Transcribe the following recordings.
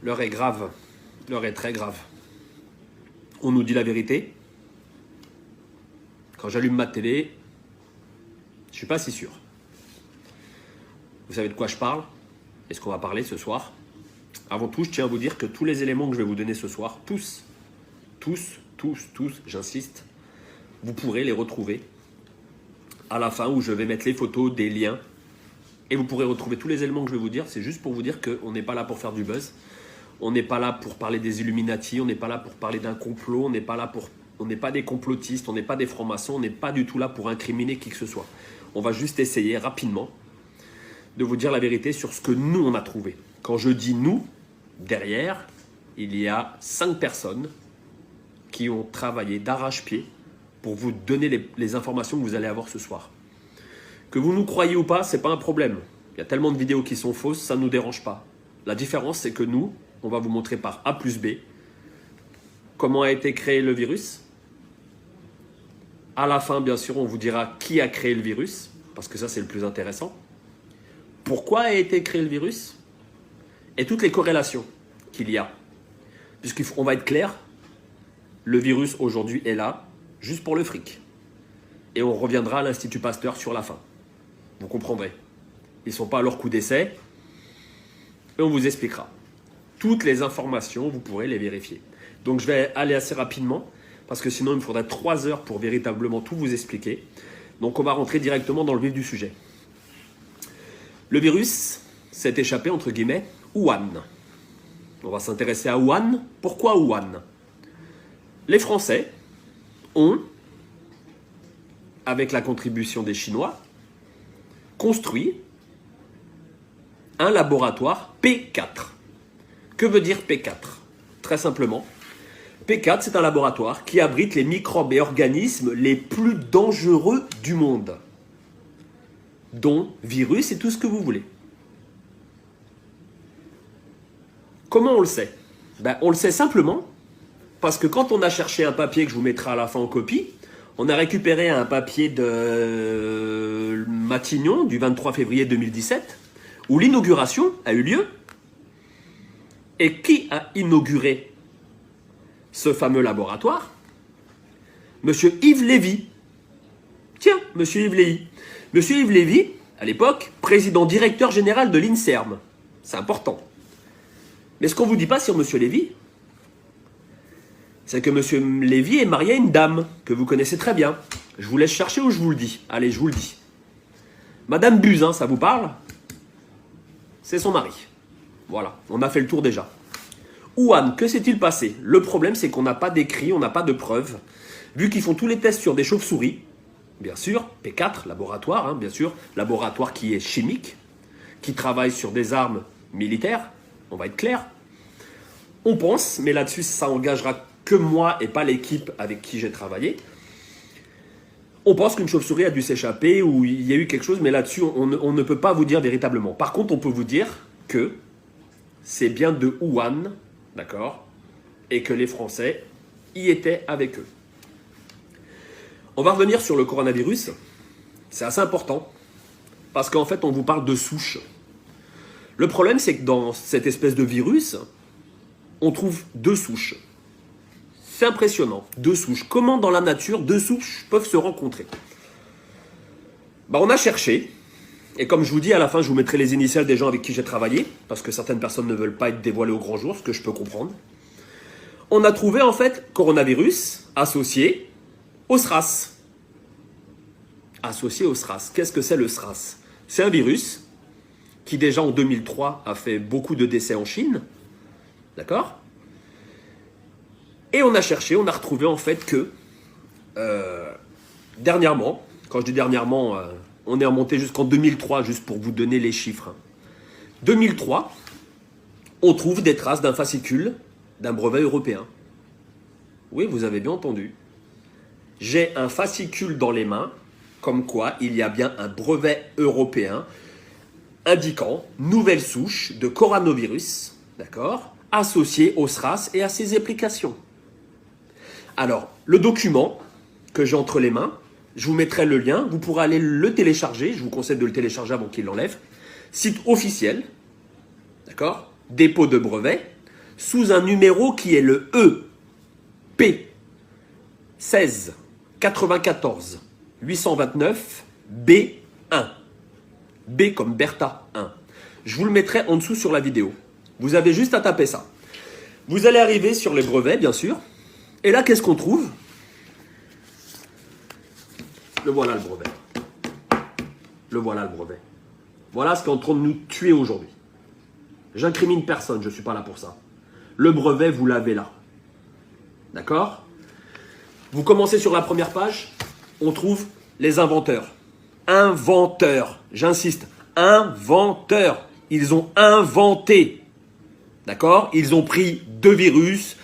L'heure est grave. L'heure est très grave. On nous dit la vérité. Quand j'allume ma télé, je ne suis pas si sûr. Vous savez de quoi je parle? Est-ce qu'on va parler ce soir? Avant tout, je tiens à vous dire que tous les éléments que je vais vous donner ce soir, tous, j'insiste, vous pourrez les retrouver à la fin où je vais mettre les photos, des liens. Et vous pourrez retrouver tous les éléments que je vais vous dire. C'est juste pour vous dire qu'on n'est pas là pour faire du buzz. On n'est pas là pour parler des Illuminati. On n'est pas là pour parler d'un complot. On n'est pas des complotistes. On n'est pas des francs-maçons. On n'est pas du tout là pour incriminer qui que ce soit. On va juste essayer rapidement de vous dire la vérité sur ce que nous, on a trouvé. Quand je dis nous, derrière, il y a 5 personnes qui ont travaillé d'arrache-pied pour vous donner les informations que vous allez avoir ce soir. Que vous nous croyez ou pas, ce n'est pas un problème. Il y a tellement de vidéos qui sont fausses, ça ne nous dérange pas. La différence, c'est que nous, on va vous montrer par A plus B comment a été créé le virus. À la fin, bien sûr, on vous dira qui a créé le virus, parce que ça, c'est le plus intéressant. Pourquoi a été créé le virus et toutes les corrélations qu'il y a. Puisqu'on va être clair, le virus aujourd'hui est là juste pour le fric. Et on reviendra à l'Institut Pasteur sur la fin. Vous comprendrez. Ils ne sont pas à leur coup d'essai. Et on vous expliquera. Toutes les informations, vous pourrez les vérifier. Donc je vais aller assez rapidement, parce que sinon il me faudrait 3 heures pour véritablement tout vous expliquer. Donc on va rentrer directement dans le vif du sujet. Le virus s'est échappé, entre guillemets, Wuhan. On va s'intéresser à Wuhan. Pourquoi Wuhan? Les Français ont, avec la contribution des Chinois, construit un laboratoire P4. Que veut dire P4? Très simplement, P4, c'est un laboratoire qui abrite les microbes et organismes les plus dangereux du monde, dont virus et tout ce que vous voulez. Comment on le sait? On le sait simplement parce que quand on a cherché un papier que je vous mettrai à la fin en copie, on a récupéré un papier de Matignon du 23 février 2017 où l'inauguration a eu lieu. Et qui a inauguré ce fameux laboratoire? Monsieur Yves Lévy. Tiens, Monsieur Yves Lévy. Monsieur Yves Lévy, à l'époque, président directeur général de l'INSERM. C'est important. Mais ce qu'on ne vous dit pas sur Monsieur Lévy, c'est que Monsieur Lévy est marié à une dame que vous connaissez très bien. Je vous laisse chercher ou je vous le dis. Allez, je vous le dis. Madame Buzyn, ça vous parle? C'est son mari. Voilà, on a fait le tour déjà. Wuhan, que s'est-il passé? Le problème, c'est qu'on n'a pas d'écrit, on n'a pas de preuves. Vu qu'ils font tous les tests sur des chauves-souris, bien sûr, P4, laboratoire, hein, bien sûr, laboratoire qui est chimique, qui travaille sur des armes militaires, on va être clair. On pense, mais là-dessus, ça engagera que moi et pas l'équipe avec qui j'ai travaillé. On pense qu'une chauve-souris a dû s'échapper ou il y a eu quelque chose, mais là-dessus, on ne peut pas vous dire véritablement. Par contre, on peut vous dire que c'est bien de Wuhan, d'accord, et que les Français y étaient avec eux. On va revenir sur le coronavirus. C'est assez important, parce qu'en fait, on vous parle de souches. Le problème, c'est que dans cette espèce de virus, on trouve 2 souches. C'est impressionnant, 2 souches. Comment dans la nature 2 souches peuvent se rencontrer? On a cherché, et comme je vous dis, à la fin, je vous mettrai les initiales des gens avec qui j'ai travaillé, parce que certaines personnes ne veulent pas être dévoilées au grand jour, ce que je peux comprendre. On a trouvé en fait coronavirus associé au SRAS. Associé au SRAS. Qu'est-ce que c'est le SRAS? C'est un virus qui déjà en 2003 a fait beaucoup de décès en Chine. D'accord? Et on a cherché, on a retrouvé en fait que dernièrement, quand je dis dernièrement, on est remonté jusqu'en 2003, juste pour vous donner les chiffres. 2003, on trouve des traces d'un fascicule d'un brevet européen. Oui, vous avez bien entendu. J'ai un fascicule dans les mains, comme quoi il y a bien un brevet européen indiquant nouvelle souche de coronavirus, d'accord, associée au SRAS et à ses applications. Alors, le document que j'ai entre les mains, je vous mettrai le lien, vous pourrez aller le télécharger, je vous conseille de le télécharger avant qu'il l'enlève. Site officiel, d'accord, dépôt de brevet. sous un numéro qui est le EP 16 94 829 B1. B comme Bertha 1. Je vous le mettrai en dessous sur la vidéo. Vous avez juste à taper ça. Vous allez arriver sur les brevets, bien sûr. Et là, qu'est-ce qu'on trouve? Le voilà le brevet. Le voilà le brevet. Voilà ce qui est en train de nous tuer aujourd'hui. J'incrimine personne, je ne suis pas là pour ça. Le brevet, vous l'avez là. D'accord? Vous commencez sur la première page, on trouve les inventeurs. Inventeurs, j'insiste, inventeurs. Ils ont inventé. D'accord? Ils ont pris 2 virus.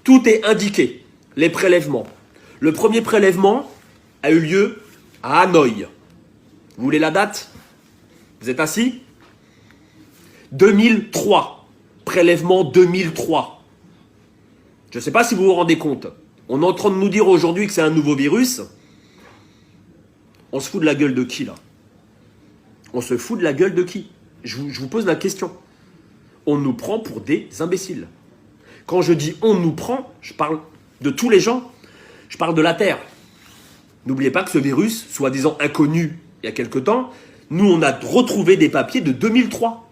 Tout est indiqué. Les prélèvements. Le premier prélèvement a eu lieu à Hanoï. Vous voulez la date? Vous êtes assis? 2003. Prélèvement 2003. Je ne sais pas si vous vous rendez compte. On est en train de nous dire aujourd'hui que c'est un nouveau virus. On se fout de la gueule de qui là? On se fout de la gueule de qui? Je vous pose la question. On nous prend pour des imbéciles. Quand je dis on nous prend, je parle de tous les gens. Je parle de la Terre. N'oubliez pas que ce virus, soi-disant inconnu il y a quelque temps, nous on a retrouvé des papiers de 2003.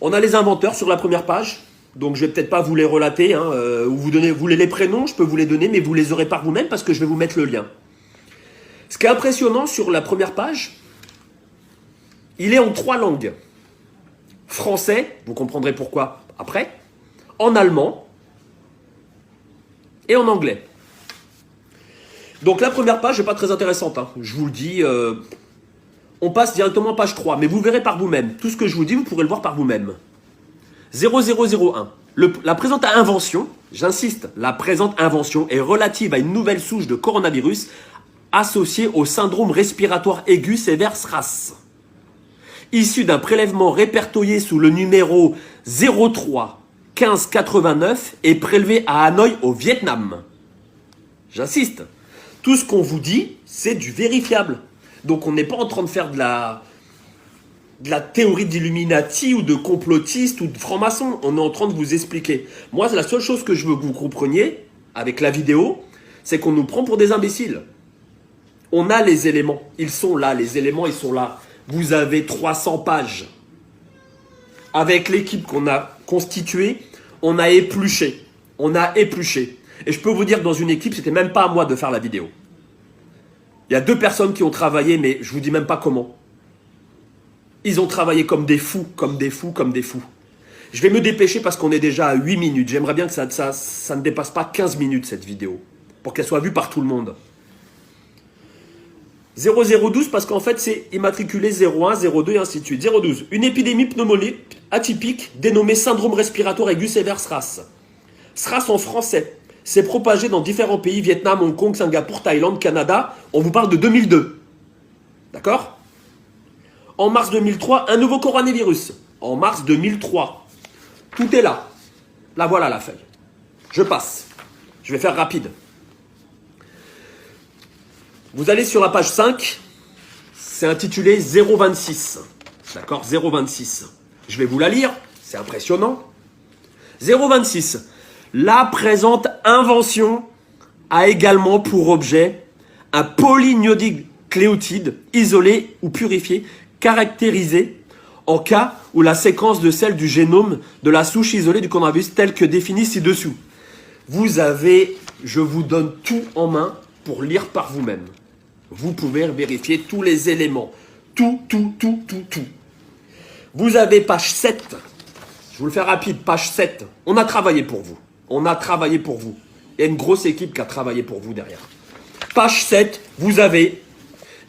On a les inventeurs sur la première page. Donc je vais peut-être pas vous les relater, hein, ou vous voulez les prénoms, je peux vous les donner, mais vous les aurez par vous-même parce que je vais vous mettre le lien. Ce qui est impressionnant sur la première page, il est en 3 langues. Français, vous comprendrez pourquoi après, en allemand et en anglais. Donc la première page n'est pas très intéressante, hein. Je vous le dis, on passe directement à page 3, mais vous verrez par vous-même. Tout ce que je vous dis, vous pourrez le voir par vous-même. 0001. La présente invention, j'insiste, la présente invention est relative à une nouvelle souche de coronavirus associée au syndrome respiratoire aigu sévère SRAS, issu d'un prélèvement répertorié sous le numéro 03 15 89 et prélevé à Hanoï au Vietnam. J'insiste, tout ce qu'on vous dit, c'est du vérifiable. Donc on n'est pas en train de faire de la théorie d'Illuminati ou de complotiste ou de franc-maçon. On est en train de vous expliquer. Moi, la seule chose que je veux que vous compreniez avec la vidéo, c'est qu'on nous prend pour des imbéciles. On a les éléments. Ils sont là. Les éléments, ils sont là. Vous avez 300 pages. Avec l'équipe qu'on a constituée, on a épluché. On a épluché. Et je peux vous dire que dans une équipe, c'était même pas à moi de faire la vidéo. Il y a 2 personnes qui ont travaillé, mais je vous dis même pas comment. Ils ont travaillé comme des fous, comme des fous, comme des fous. Je vais me dépêcher parce qu'on est déjà à 8 minutes. J'aimerais bien que ça ne dépasse pas 15 minutes, cette vidéo, pour qu'elle soit vue par tout le monde. 0012 parce qu'en fait, c'est immatriculé 01, 02 et ainsi de suite. 012. Une épidémie pneumonique atypique dénommée syndrome respiratoire aigu sévère SRAS. SRAS en français. C'est propagé dans différents pays, Vietnam, Hong Kong, Singapour, Thaïlande, Canada. On vous parle de 2002. D'accord ? En mars 2003, un nouveau coronavirus. En mars 2003. Tout est là. Là, voilà la feuille. Je passe. Je vais faire rapide. Vous allez sur la page 5. C'est intitulé 026. D'accord? 026. Je vais vous la lire. C'est impressionnant. 026. La présente invention a également pour objet un polynucléotide isolé ou purifié caractérisé en cas où la séquence de celle du génome de la souche isolée du coronavirus telle que définie ci-dessous. Vous avez, je vous donne tout en main pour lire par vous-même. Vous pouvez vérifier tous les éléments. Tout. Vous avez page 7. Je vous le fais rapide, page 7. On a travaillé pour vous. On a travaillé pour vous. Il y a une grosse équipe qui a travaillé pour vous derrière. Page 7, vous avez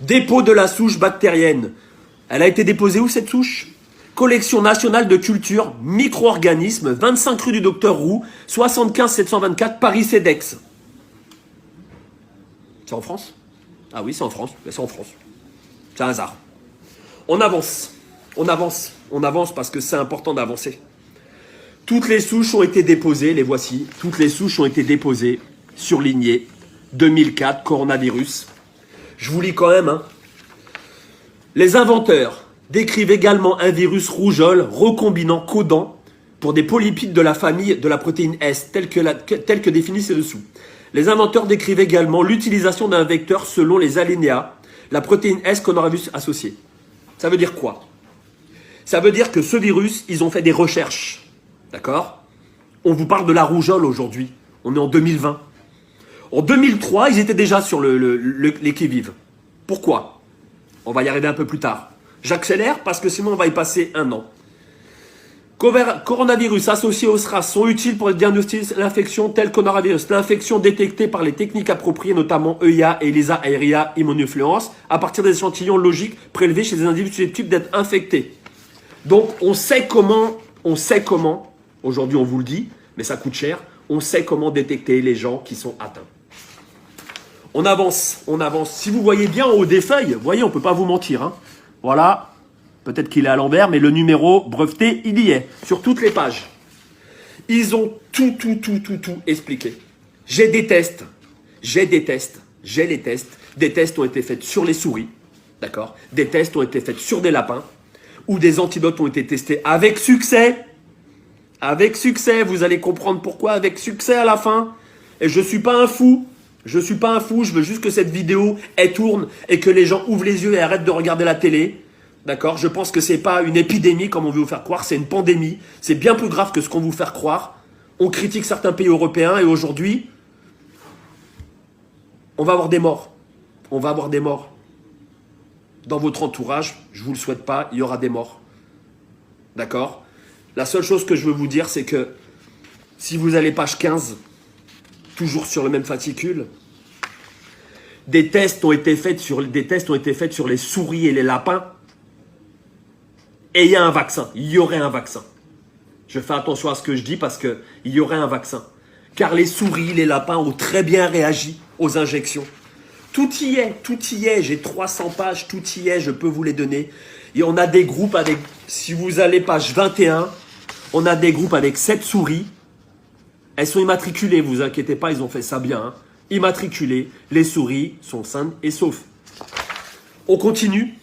dépôt de la souche bactérienne. Elle a été déposée où cette souche? Collection nationale de culture, micro-organismes, 25 rue du Docteur Roux, 75 724 Paris-Cedex. C'est en France? Ah oui, c'est en France. C'est en France. C'est un hasard. On avance. On avance. On avance parce que c'est important d'avancer. Toutes les souches ont été déposées, les voici. Toutes les souches ont été déposées, surlignées. 2004, coronavirus. Je vous lis quand même, hein. Les inventeurs décrivent également un virus rougeole recombinant codant pour des polypides de la famille de la protéine S, telle que définie ci-dessous. Les inventeurs décrivent également l'utilisation d'un vecteur selon les alinéas, la protéine S qu'on aura vu associée. Ça veut dire quoi? Ça veut dire que ce virus, ils ont fait des recherches. D'accord? On vous parle de la rougeole aujourd'hui. On est en 2020. En 2003, ils étaient déjà sur les qui-vive. Pourquoi? On va y arriver un peu plus tard. J'accélère parce que sinon on va y passer un an. Coronavirus associés au SRAS sont utiles pour diagnostiquer l'infection telle coronavirus. L'infection détectée par les techniques appropriées, notamment EIA et ELISA aérea immunofluence, à partir des échantillons logiques prélevés chez des individus susceptibles d'être infectés. Donc on sait comment, aujourd'hui on vous le dit, mais ça coûte cher, on sait comment détecter les gens qui sont atteints. On avance. Si vous voyez bien en haut des feuilles, vous voyez, on ne peut pas vous mentir. Hein. Voilà. Peut-être qu'il est à l'envers, mais le numéro breveté, il y est, sur toutes les pages. Ils ont tout expliqué. J'ai les tests. Des tests ont été faits sur les souris, d'accord? Des tests ont été faits sur des lapins, où des antidotes ont été testés avec succès. Avec succès, vous allez comprendre pourquoi, avec succès à la fin. Et je ne suis pas un fou. Je veux juste que cette vidéo, elle tourne et que les gens ouvrent les yeux et arrêtent de regarder la télé. D'accord? Je pense que ce n'est pas une épidémie comme on veut vous faire croire, c'est une pandémie. C'est bien plus grave que ce qu'on veut vous faire croire. On critique certains pays européens et aujourd'hui, on va avoir des morts. Dans votre entourage, je ne vous le souhaite pas, il y aura des morts. D'accord? La seule chose que je veux vous dire, c'est que si vous allez page 15, toujours sur le même fascicule, des tests ont été faits sur les souris et les lapins. Et il y a un vaccin, il y aurait un vaccin. Je fais attention à ce que je dis parce qu'il y aurait un vaccin. Car les souris, les lapins ont très bien réagi aux injections. Tout y est, j'ai 300 pages, tout y est, je peux vous les donner. Et on a des groupes avec, si vous allez page 21, on a des groupes avec 7 souris. Elles sont immatriculées, vous inquiétez pas, ils ont fait ça bien. Hein. Immatriculées, les souris sont saines et saufs. On continue.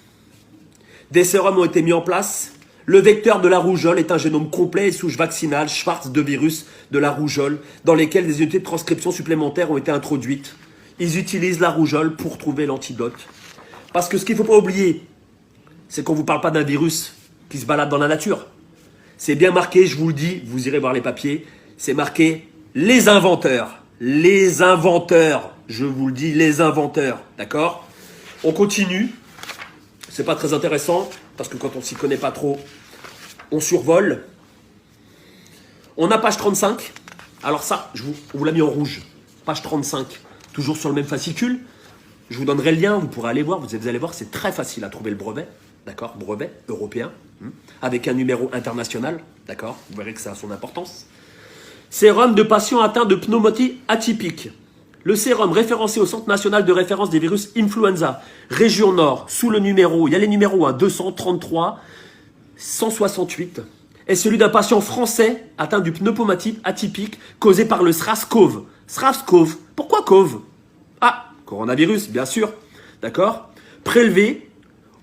Des sérums ont été mis en place. Le vecteur de la rougeole est un génome complet et souche vaccinale Schwartz de virus de la rougeole dans lesquelles des unités de transcription supplémentaires ont été introduites. Ils utilisent la rougeole pour trouver l'antidote. Parce que ce qu'il ne faut pas oublier, c'est qu'on ne vous parle pas d'un virus qui se balade dans la nature. C'est bien marqué, je vous le dis, vous irez voir les papiers, c'est marqué les inventeurs. Les inventeurs, je vous le dis, les inventeurs. D'accord? On continue. C'est pas très intéressant, parce que quand on s'y connaît pas trop, on survole. On a page 35. Alors ça, on vous l'a mis en rouge. Page 35, toujours sur le même fascicule. Je vous donnerai le lien, vous pourrez aller voir. Vous allez voir, c'est très facile à trouver le brevet. D'accord? Brevet européen, avec un numéro international. D'accord? Vous verrez que ça a son importance. Sérum de patients atteints de pneumonie atypique. Le sérum référencé au Centre national de référence des virus influenza, région Nord, sous le numéro, il y a les numéros 233, 168, est celui d'un patient français atteint du pneumonie atypique causé par le SRAS-CoV. SRAS-CoV, pourquoi CoV? Ah, coronavirus, bien sûr, d'accord? Prélevé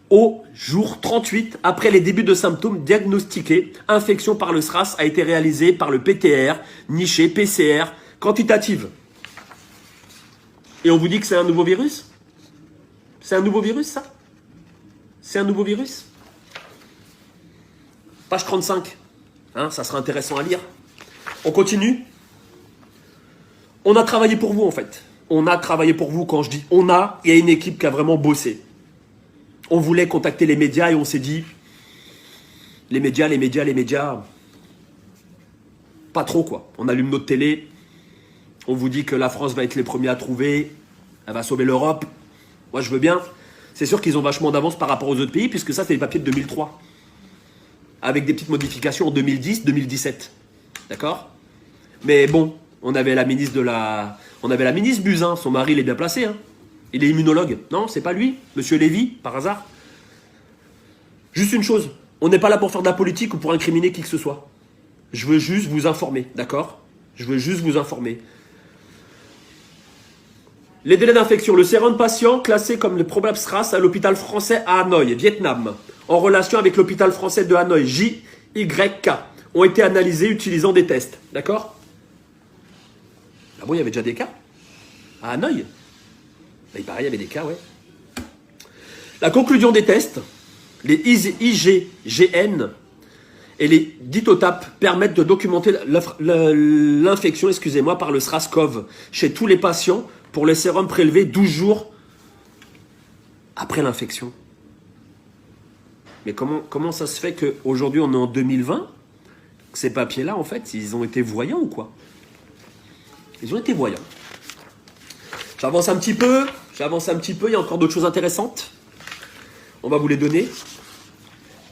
au jour 38, après les débuts de symptômes diagnostiqués, infection par le SRAS a été réalisée par le PTR, niché PCR, quantitative. Et on vous dit que c'est un nouveau virus? C'est un nouveau virus, ça? C'est un nouveau virus? Page 35. Hein, ça sera intéressant à lire. On continue. On a travaillé pour vous, en fait. On a travaillé pour vous. Quand je dis on a, il y a une équipe qui a vraiment bossé. On voulait contacter les médias et on s'est dit les médias, pas trop, quoi. On allume notre télé. On vous dit que la France va être les premiers à trouver, elle va sauver l'Europe. Moi, je veux bien. C'est sûr qu'ils ont vachement d'avance par rapport aux autres pays, puisque ça, c'est les papiers de 2003. Avec des petites modifications en 2010, 2017. D'accord? Mais bon, on avait la ministre Buzyn, son mari, il est bien placé. Hein. Il est immunologue. Non, c'est pas lui, Monsieur Lévy, par hasard. Juste une chose, on n'est pas là pour faire de la politique ou pour incriminer qui que ce soit. Je veux juste vous informer, d'accord? Je veux juste vous informer. Les délais d'infection. Le sérum patient classé comme le probable SRAS à l'hôpital français à Hanoï, Vietnam, en relation avec l'hôpital français de Hanoï, JYK, ont été analysés utilisant des tests. D'accord? Ah bon, il y avait déjà des cas? À Hanoï? Il paraît, il y avait des cas, ouais. La conclusion des tests, les IgGN et les DITOTAP permettent de documenter l'infection, excusez-moi, par le SRAS-CoV chez tous les patients pour le sérum prélevé 12 jours après l'infection. Mais comment ça se fait qu'aujourd'hui, on est en 2020, que ces papiers-là, en fait, ils ont été voyants ou quoi? Ils ont été voyants. J'avance un petit peu, il y a encore d'autres choses intéressantes. On va vous les donner.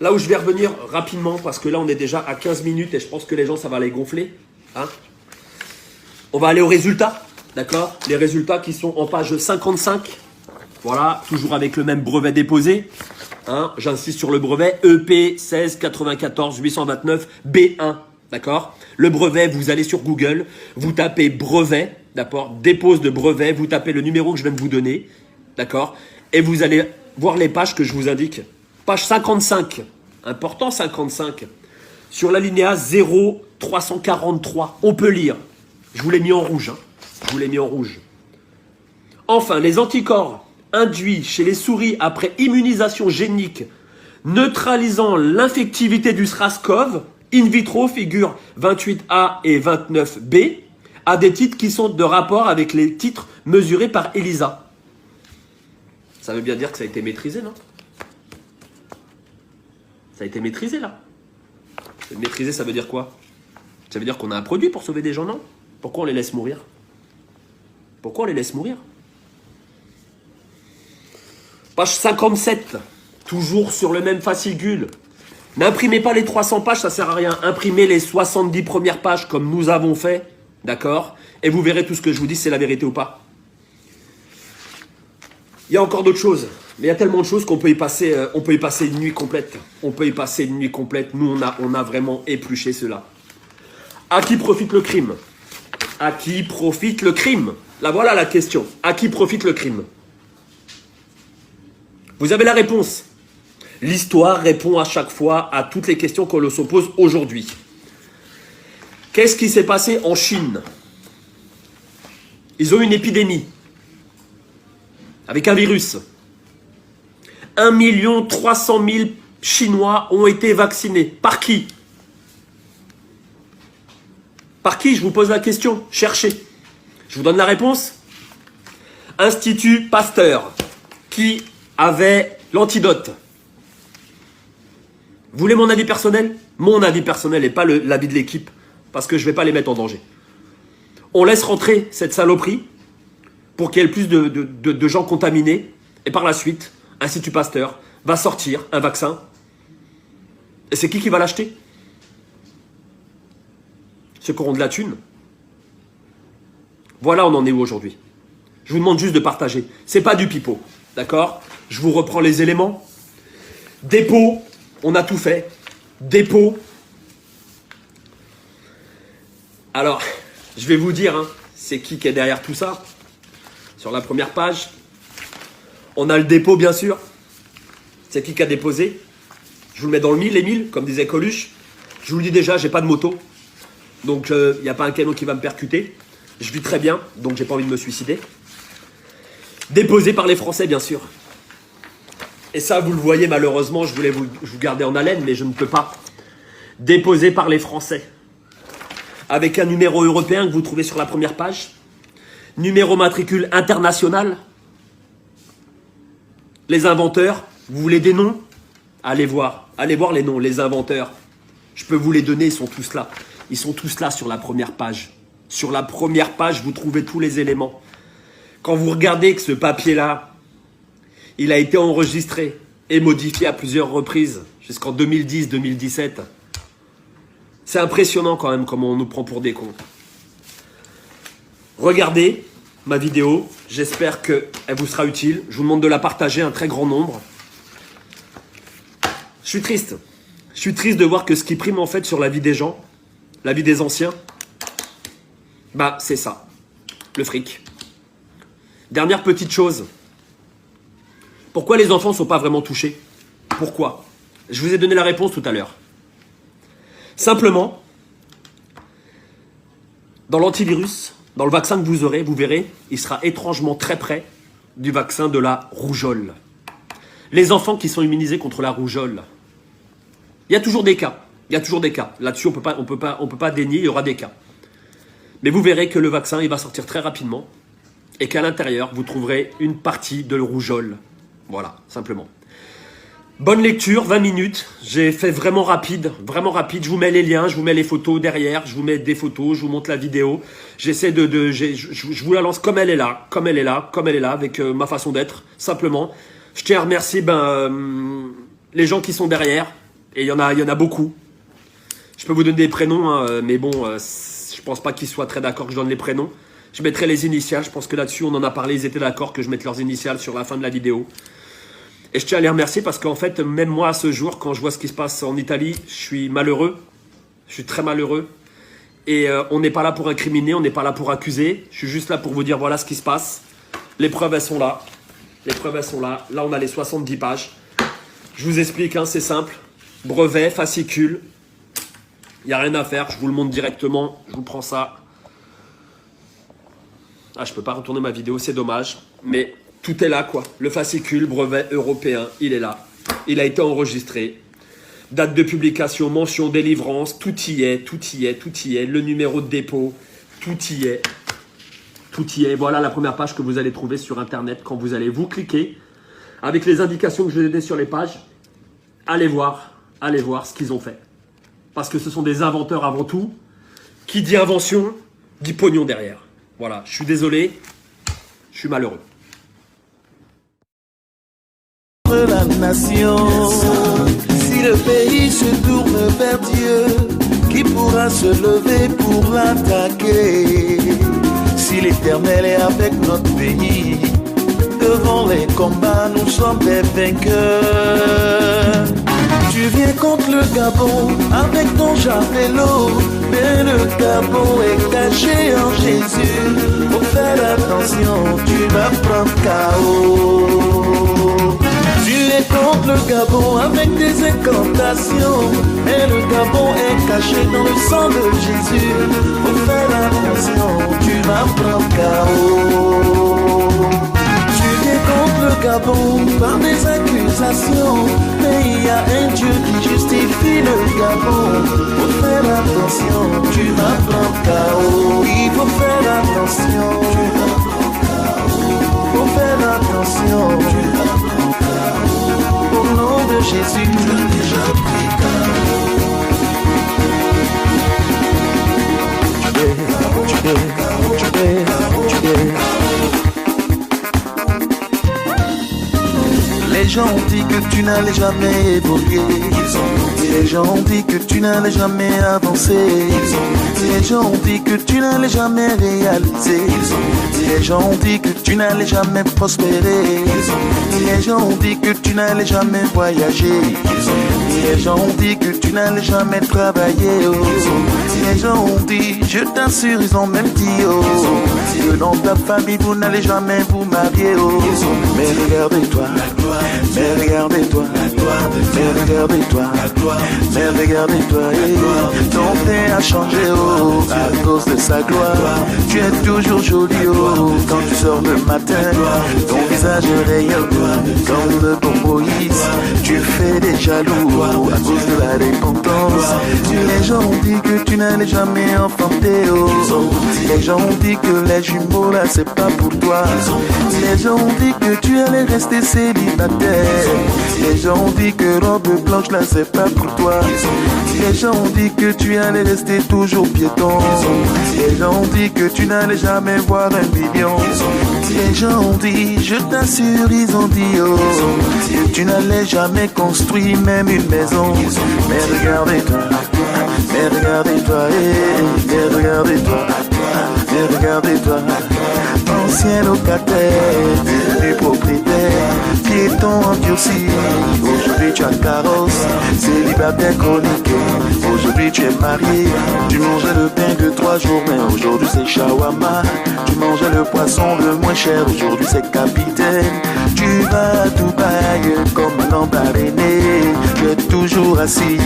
Là où je vais revenir rapidement, parce que là, on est déjà à 15 minutes et je pense que les gens, ça va les gonfler. Hein, on va aller aux résultats, d'accord? Les résultats qui sont en page 55. Voilà, toujours avec le même brevet déposé. Hein, j'insiste sur le brevet EP 16 94 829 B1. D'accord? Le brevet, vous allez sur Google, vous tapez brevet, d'accord? Dépose de brevet, vous tapez le numéro que je viens de vous donner, d'accord? Et vous allez voir les pages que je vous indique. Page 55, important 55, sur l'alinéa 0343, on peut lire. Je vous l'ai mis en rouge, hein. Je vous l'ai mis en rouge. Enfin, les anticorps induits chez les souris après immunisation génique neutralisant l'infectivité du SRAS-CoV in vitro figure 28A et 29B à des titres qui sont de rapport avec les titres mesurés par ELISA. Ça veut bien dire que ça a été maîtrisé, non? Ça a été maîtrisé, là. Maîtrisé, ça veut dire quoi? Ça veut dire qu'on a un produit pour sauver des gens, non? Pourquoi on les laisse mourir? Pourquoi on les laisse mourir? Page 57, toujours sur le même fascicule. N'imprimez pas les 300 pages, ça sert à rien. Imprimez les 70 premières pages comme nous avons fait, d'accord? Et vous verrez tout ce que je vous dis, c'est la vérité ou pas. Il y a encore d'autres choses, mais il y a tellement de choses qu'on peut y passer, une nuit complète. On peut y passer une nuit complète. Nous, on a vraiment épluché cela. À qui profite le crime? À qui profite le crime? Là, voilà la question. À qui profite le crime? Vous avez la réponse. L'histoire répond à chaque fois à toutes les questions que l'on se pose aujourd'hui. Qu'est-ce qui s'est passé en Chine? Ils ont une épidémie avec un virus. 1 300 000 Chinois ont été vaccinés. Par qui? Par qui? Je vous pose la question. Cherchez. Je vous donne la réponse. Institut Pasteur, qui avait l'antidote. Vous voulez mon avis personnel? Mon avis personnel et pas l'avis de l'équipe, parce que je ne vais pas les mettre en danger. On laisse rentrer cette saloperie pour qu'il y ait le plus de gens contaminés, et par la suite, Institut Pasteur va sortir un vaccin. Et c'est qui va l'acheter? Ceux qui auront de la thune. Voilà, on en est où aujourd'hui? Je vous demande juste de partager. C'est pas du pipeau, d'accord? Je vous reprends les éléments. Dépôt, on a tout fait. Dépôt. Alors, je vais vous dire, hein, c'est qui est derrière tout ça. Sur la première page, on a le dépôt, bien sûr. C'est qui a déposé. Je vous le mets dans le mille, les mille, comme disait Coluche. Je vous le dis déjà, j'ai pas de moto. Donc, il n'y a pas un camion qui va me percuter. Je vis très bien, donc j'ai pas envie de me suicider. Déposé par les Français, bien sûr. Et ça, vous le voyez, malheureusement, je voulais vous garder en haleine, mais je ne peux pas. Déposé par les Français. Avec un numéro européen que vous trouvez sur la première page. Numéro matricule international. Les inventeurs, vous voulez des noms? Allez voir les noms, les inventeurs. Je peux vous les donner, ils sont tous là. Ils sont tous là sur la première page. Sur la première page, vous trouvez tous les éléments. Quand vous regardez que ce papier-là, il a été enregistré et modifié à plusieurs reprises, jusqu'en 2010-2017, c'est impressionnant quand même comment on nous prend pour des cons. Regardez ma vidéo, j'espère qu'elle vous sera utile. Je vous demande de la partager un très grand nombre. Je suis triste. Je suis triste de voir que ce qui prime en fait sur la vie des gens, la vie des anciens, bah c'est ça, le fric. Dernière petite chose. Pourquoi les enfants ne sont pas vraiment touchés? Pourquoi? Je vous ai donné la réponse tout à l'heure. Simplement, dans l'antivirus, dans le vaccin que vous aurez, vous verrez, il sera étrangement très près du vaccin de la rougeole. Les enfants qui sont immunisés contre la rougeole, il y a toujours des cas. Il y a toujours des cas. Là-dessus, on peut pas dénier, il y aura des cas. Mais vous verrez que le vaccin, il va sortir très rapidement et qu'à l'intérieur, vous trouverez une partie de rougeole. Voilà, simplement. Bonne lecture, 20 minutes. J'ai fait vraiment rapide, vraiment rapide. Je vous mets les liens, je vous mets les photos derrière, je vous mets des photos, je vous montre la vidéo. J'essaie je vous la lance comme elle est là, comme elle est là, comme elle est là, avec ma façon d'être, simplement. Je tiens à remercier les gens qui sont derrière, et il y en a beaucoup. Je peux vous donner des prénoms, hein, mais bon, je pense pas qu'ils soient très d'accord que je donne les prénoms. Je mettrai les initiales, je pense que là-dessus, on en a parlé, ils étaient d'accord que je mette leurs initiales sur la fin de la vidéo. Et je tiens à les remercier parce qu'en fait, même moi, à ce jour, quand je vois ce qui se passe en Italie, je suis malheureux. Je suis très malheureux. Et on n'est pas là pour incriminer, on n'est pas là pour accuser. Je suis juste là pour vous dire, voilà ce qui se passe. Les preuves, elles sont là. Les preuves, elles sont là. Là, on a les 70 pages. Je vous explique, hein, c'est simple. Brevet, fascicule. Il n'y a rien à faire, je vous le montre directement. Je vous prends ça. Ah, je ne peux pas retourner ma vidéo, c'est dommage. Mais tout est là, quoi. Le fascicule, brevet européen, il est là. Il a été enregistré. Date de publication, mention, délivrance, tout y est, tout y est, tout y est. Le numéro de dépôt, tout y est. Tout y est. Voilà la première page que vous allez trouver sur Internet quand vous allez vous cliquer. Avec les indications que je vous ai données sur les pages, allez voir ce qu'ils ont fait. Parce que ce sont des inventeurs avant tout. Qui dit invention, dit pognon derrière. Voilà, je suis désolé, je suis malheureux. La nation, si le pays se tourne vers Dieu, qui pourra se lever pour l'attaquer? Si l'Éternel est avec notre pays, devant les combats, nous sommes des vainqueurs. Tu viens contre le Gabon avec ton javelot, mais le Gabon est caché en Jésus. Faut faire attention, tu vas prendre KO. Tu es contre le Gabon avec des incantations, mais le Gabon est caché dans le sang de Jésus. Faut faire attention, tu vas prendre KO. Contre le Gabon par des accusations, mais il y a un Dieu qui justifie le Gabon. Faut faire attention, tu vas prendre KO. Il faut faire attention, tu vas prendre KO. Faut faire attention, tu vas prendre KO. Au nom de Jésus, tu as déjà pris KO. Les gens ont dit que tu n'allais jamais évoluer. Les gens ont dit que tu n'allais jamais avancer. Les gens ont dit que tu n'allais jamais réaliser. Les gens ont dit que tu n'allais jamais prospérer. Les gens ont dit que tu n'allais jamais voyager. Les gens ont dit que tu n'allais jamais travailler. Les gens ont dit, je t'assure, ils ont même dit que dans ta famille vous n'allez jamais vous marier. Mais regardez-toi, mais regardez-toi, mais regardez-toi, mais regardez-toi, ton teint a changé à cause de sa gloire. Tu es toujours jolie quand tu sors le matin, ton visage rayonne comme le bon Moïse. Tu fais des jaloux à cause de la repentance. Les gens ont dit que tu n'allais jamais enfanter. Les gens ont dit que les jumeaux là c'est pas pour toi. Les gens ont dit que tu allais rester célibataire. Les gens ont dit que robe blanche là c'est pas pour toi. Les gens ont dit que tu allais rester toujours piéton. Les gens ont dit que tu n'allais jamais voir 1 million. Les gens ont dit, je t'assure, ils ont dit que tu n'allais jamais construire même une maison. Mais regardez-toi, mais regardez-toi, mais regardez-toi, mais regardez-toi, ancien locataire, du propriétaire, piéton endurci. Aujourd'hui tu as carrosse, célibataire chronique. Aujourd'hui tu es marié, tu mangeais le pain de 3 jours, mais aujourd'hui c'est shawarma. Tu mangeais le poisson le moins cher, aujourd'hui c'est capitaine. Tu vas à Dubaï comme un lambarainé. toujours assis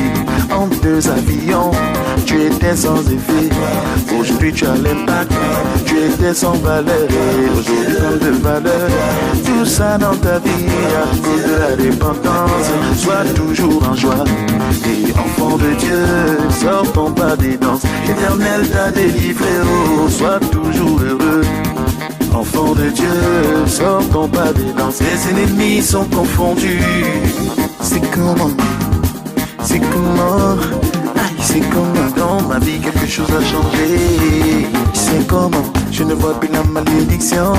entre deux avions. Tu étais sans effet, aujourd'hui tu as l'impact. Tu étais sans valeur, aujourd'hui plein de valeur. Tout ça dans ta vie à cause de la dépendance. Sois toujours en joie et enfant de Dieu, sortons pas des danses. L'Éternel t'a délivré, oh, sois toujours heureux. Enfant de Dieu, sortons pas des danses. Les ennemis sont confondus. C'est comment, c'est comment dans ma vie quelque chose a changé. C'est comment, je ne vois plus la malédiction.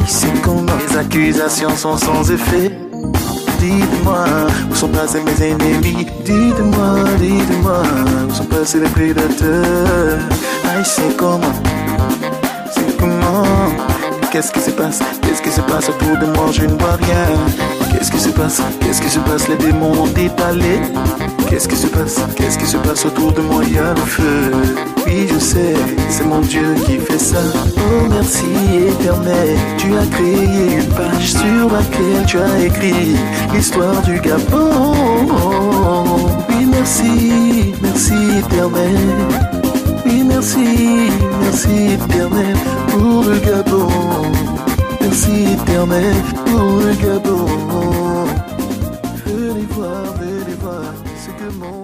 C'est comment, les accusations sont sans effet. Dites-moi, où sont passés mes ennemis? Dites-moi, où sont passés les prédateurs? C'est comment, qu'est-ce qui se passe? Qu'est-ce qui se passe autour de moi? Je ne vois rien. Qu'est-ce qui se passe? Qu'est-ce qui se passe? Les démons ont étalé. Qu'est-ce qui se passe? Qu'est-ce qui se passe autour de moi? Il y a le feu. Oui, je sais, c'est mon Dieu qui fait ça. Oh, merci Éternel. Tu as créé une page sur laquelle tu as écrit l'histoire du Gabon. Oui, merci Éternel. Oui, merci Éternel pour le Gabon. Merci Éternel pour le Gabon. Venez voir ce que mon